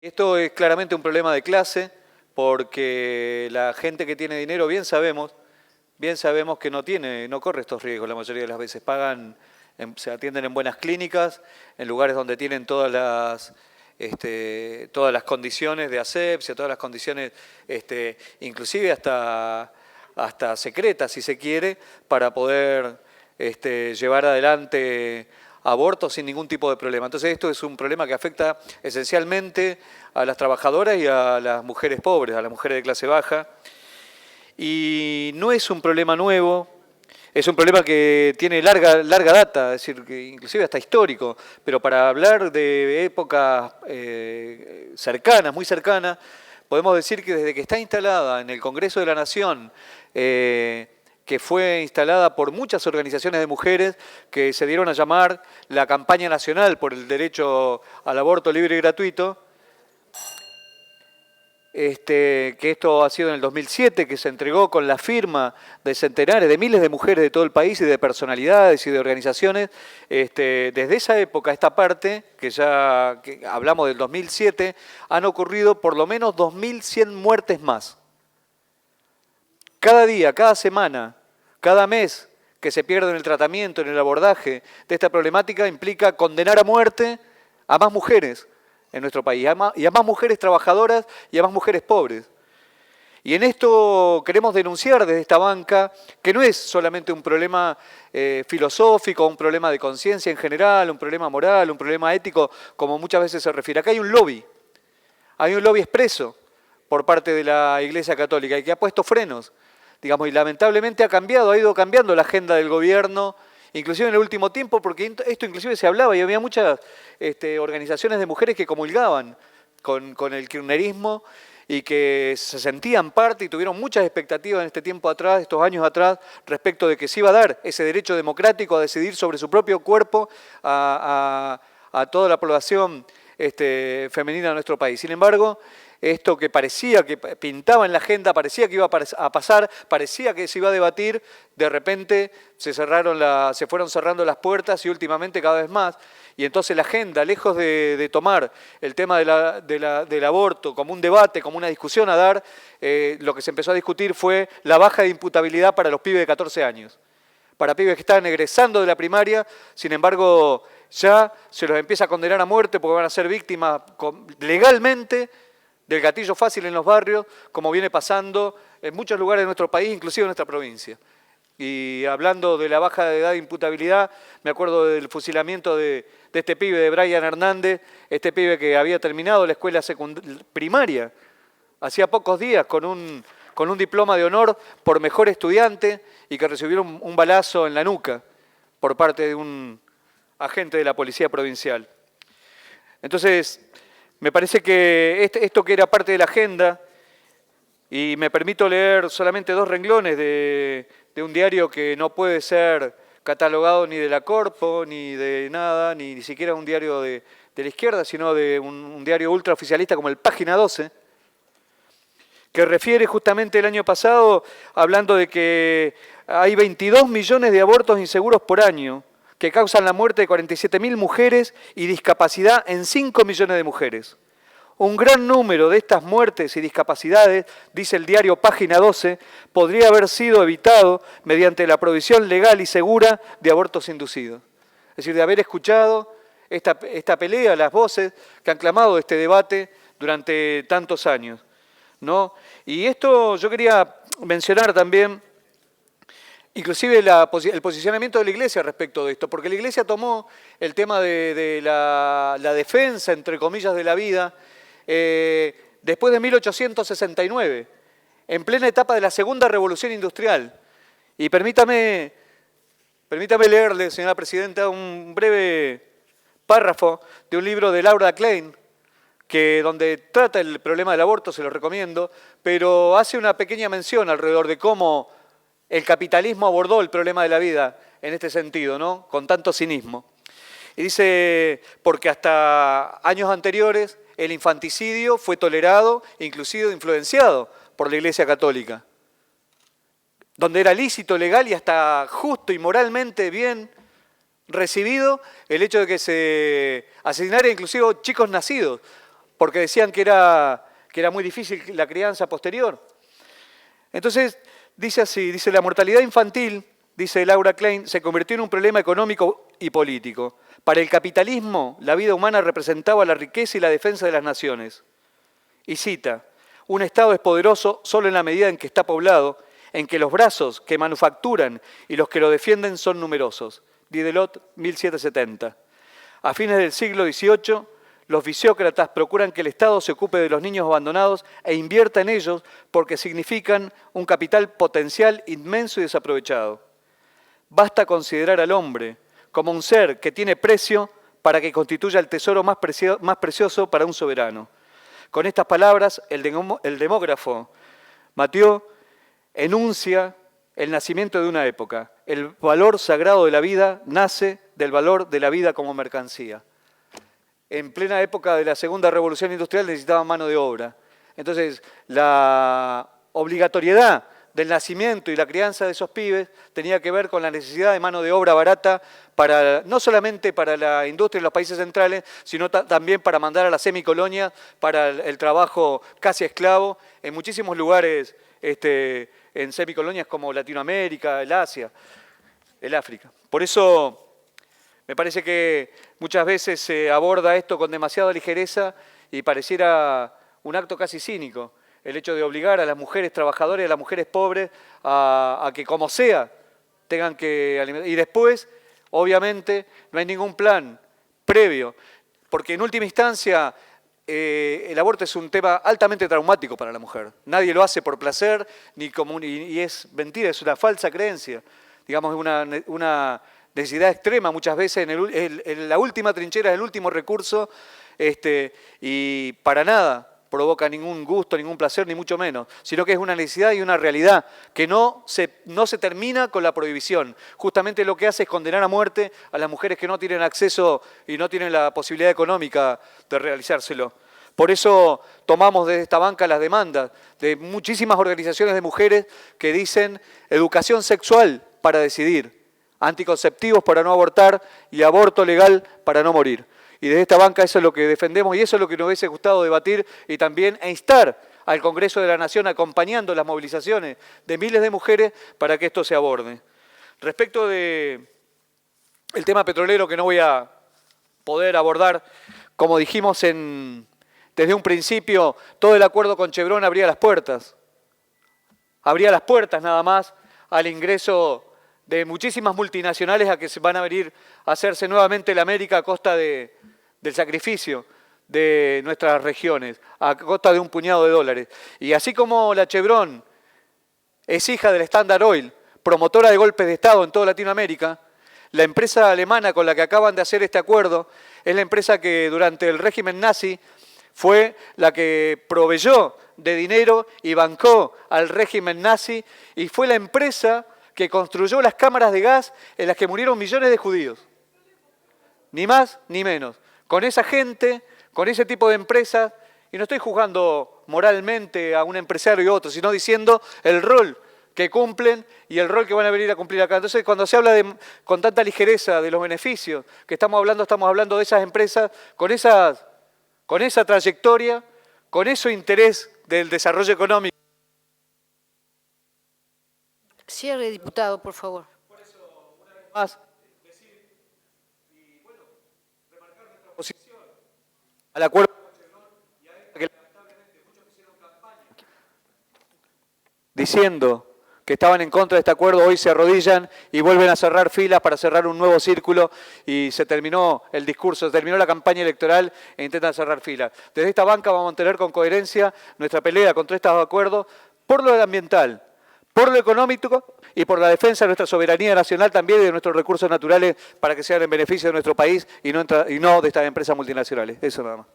Esto es claramente un problema de clase, porque la gente que tiene dinero, bien sabemos que no corre estos riesgos la mayoría de las veces. Se atienden en buenas clínicas, en lugares donde tienen todas las condiciones de asepsia, todas las condiciones, inclusive hasta secretas, si se quiere, para poder llevar adelante abortos sin ningún tipo de problema. Entonces esto es un problema que afecta esencialmente a las trabajadoras y a las mujeres pobres, a las mujeres de clase baja. Y no es un problema nuevo, es un problema que tiene larga data, es decir, que inclusive hasta histórico, pero para hablar de épocas cercanas, muy cercanas, podemos decir que desde que está instalada en el Congreso de la Nación, que fue instalada por muchas organizaciones de mujeres que se dieron a llamar la Campaña Nacional por el Derecho al Aborto Libre y Gratuito, que esto ha sido en el 2007, que se entregó con la firma de centenares, de miles de mujeres de todo el país y de personalidades y de organizaciones. Desde esa época a esta parte, que hablamos del 2007, han ocurrido por lo menos 2.100 muertes más. Cada día, cada semana, cada mes que se pierde en el tratamiento, en el abordaje de esta problemática, implica condenar a muerte a más mujeres en nuestro país, y a más mujeres trabajadoras y a más mujeres pobres. Y en esto queremos denunciar desde esta banca que no es solamente un problema filosófico, un problema de conciencia en general, un problema moral, un problema ético, como muchas veces se refiere. Acá hay un lobby expreso por parte de la Iglesia Católica y que ha puesto frenos, digamos, y lamentablemente ha ido cambiando la agenda del gobierno, inclusive en el último tiempo, porque esto inclusive se hablaba y había muchas organizaciones de mujeres que comulgaban con el kirchnerismo y que se sentían parte y tuvieron muchas expectativas en este tiempo atrás, estos años atrás, respecto de que se iba a dar ese derecho democrático a decidir sobre su propio cuerpo a toda la población femenina de nuestro país. Sin embargo, esto que parecía que pintaba en la agenda, parecía que iba a pasar, parecía que se iba a debatir, de repente se fueron cerrando las puertas y últimamente cada vez más. Y entonces la agenda, lejos de tomar el tema del aborto como un debate, como una discusión a dar, lo que se empezó a discutir fue la baja de imputabilidad para los pibes de 14 años. Para pibes que están egresando de la primaria, sin embargo, ya se los empieza a condenar a muerte porque van a ser víctimas legalmente del gatillo fácil en los barrios, como viene pasando en muchos lugares de nuestro país, inclusive en nuestra provincia. Y hablando de la baja de edad de imputabilidad, me acuerdo del fusilamiento de este pibe, de Brian Hernández, este pibe que había terminado la escuela primaria, hacía pocos días, con un diploma de honor por mejor estudiante y que recibió un balazo en la nuca por parte de un agente de la Policía Provincial. Entonces, me parece que esto que era parte de la agenda, y me permito leer solamente 2 renglones de un diario que no puede ser catalogado ni de la Corpo, ni de nada, ni siquiera un diario de la izquierda, sino de un diario ultraoficialista como el Página 12, que refiere justamente el año pasado, hablando de que hay 22 millones de abortos inseguros por año, que causan la muerte de 47.000 mujeres y discapacidad en 5 millones de mujeres. Un gran número de estas muertes y discapacidades, dice el diario Página 12, podría haber sido evitado mediante la provisión legal y segura de abortos inducidos. Es decir, de haber escuchado esta pelea, las voces que han clamado este debate durante tantos años, ¿no? Y esto yo quería mencionar también, inclusive el posicionamiento de la Iglesia respecto de esto, porque la Iglesia tomó el tema de la defensa, entre comillas, de la vida, después de 1869, en plena etapa de la Segunda Revolución Industrial. Y permítame leerle, señora Presidenta, un breve párrafo de un libro de Laura Klein, donde trata el problema del aborto, se lo recomiendo, pero hace una pequeña mención alrededor de cómo el capitalismo abordó el problema de la vida en este sentido, ¿no? Con tanto cinismo. Y dice, porque hasta años anteriores el infanticidio fue tolerado, inclusive influenciado por la Iglesia Católica, donde era lícito, legal y hasta justo y moralmente bien recibido el hecho de que se asesinara inclusive chicos nacidos porque decían que era muy difícil la crianza posterior. Entonces, dice así, dice, la mortalidad infantil, dice Laura Klein, se convirtió en un problema económico y político. Para el capitalismo, la vida humana representaba la riqueza y la defensa de las naciones. Y cita, un Estado es poderoso solo en la medida en que está poblado, en que los brazos que manufacturan y los que lo defienden son numerosos. Diderot, 1770. A fines del siglo XVIII, los fisiócratas procuran que el Estado se ocupe de los niños abandonados e invierta en ellos porque significan un capital potencial inmenso y desaprovechado. Basta considerar al hombre como un ser que tiene precio para que constituya el tesoro más precioso para un soberano. Con estas palabras, el demógrafo Mathieu enuncia el nacimiento de una época. El valor sagrado de la vida nace del valor de la vida como mercancía. En plena época de la Segunda Revolución Industrial necesitaban mano de obra. Entonces, la obligatoriedad del nacimiento y la crianza de esos pibes tenía que ver con la necesidad de mano de obra barata, no solamente para la industria en los países centrales, sino también para mandar a la semicolonia, para el trabajo casi esclavo, en muchísimos lugares en semicolonias como Latinoamérica, el Asia, el África. Por eso me parece que muchas veces se aborda esto con demasiada ligereza y pareciera un acto casi cínico, el hecho de obligar a las mujeres trabajadoras y a las mujeres pobres a que como sea tengan que alimentar. Y después, obviamente, no hay ningún plan previo, porque en última instancia el aborto es un tema altamente traumático para la mujer. Nadie lo hace por placer, y es mentira, es una falsa creencia. Digamos, una necesidad extrema muchas veces en la última trinchera, el último recurso, y para nada provoca ningún gusto, ningún placer, ni mucho menos, sino que es una necesidad y una realidad que no se termina con la prohibición. Justamente lo que hace es condenar a muerte a las mujeres que no tienen acceso y no tienen la posibilidad económica de realizárselo. Por eso tomamos desde esta banca las demandas de muchísimas organizaciones de mujeres que dicen educación sexual para decidir, anticonceptivos para no abortar y aborto legal para no morir. Y desde esta banca eso es lo que defendemos y eso es lo que nos hubiese gustado debatir y también instar al Congreso de la Nación acompañando las movilizaciones de miles de mujeres para que esto se aborde. Respecto del tema petrolero que no voy a poder abordar, como dijimos desde un principio, todo el acuerdo con Chevron abría las puertas. Abría las puertas nada más al ingreso de muchísimas multinacionales a que se van a venir a hacerse nuevamente la América a costa del sacrificio de nuestras regiones, a costa de un puñado de dólares. Y así como la Chevron es hija del Standard Oil, promotora de golpes de Estado en toda Latinoamérica, la empresa alemana con la que acaban de hacer este acuerdo es la empresa que durante el régimen nazi fue la que proveyó de dinero y bancó al régimen nazi y fue la empresa que construyó las cámaras de gas en las que murieron millones de judíos. Ni más ni menos. Con esa gente, con ese tipo de empresas, y no estoy juzgando moralmente a un empresario y otro, sino diciendo el rol que cumplen y el rol que van a venir a cumplir acá. Entonces, cuando se habla con tanta ligereza de los beneficios que estamos hablando de esas empresas con esa trayectoria, con ese interés del desarrollo económico. Cierre, diputado, por favor. Por eso, una vez más, decir y, bueno, remarcar nuestra oposición al acuerdo con Chevron y a esta que lamentablemente muchos hicieron campaña diciendo que estaban en contra de este acuerdo, hoy se arrodillan y vuelven a cerrar filas para cerrar un nuevo círculo y se terminó el discurso, se terminó la campaña electoral e intentan cerrar filas. Desde esta banca vamos a mantener con coherencia nuestra pelea contra estos acuerdos por lo ambiental, por lo económico y por la defensa de nuestra soberanía nacional también y de nuestros recursos naturales para que sean en beneficio de nuestro país y no de estas empresas multinacionales. Eso nada más.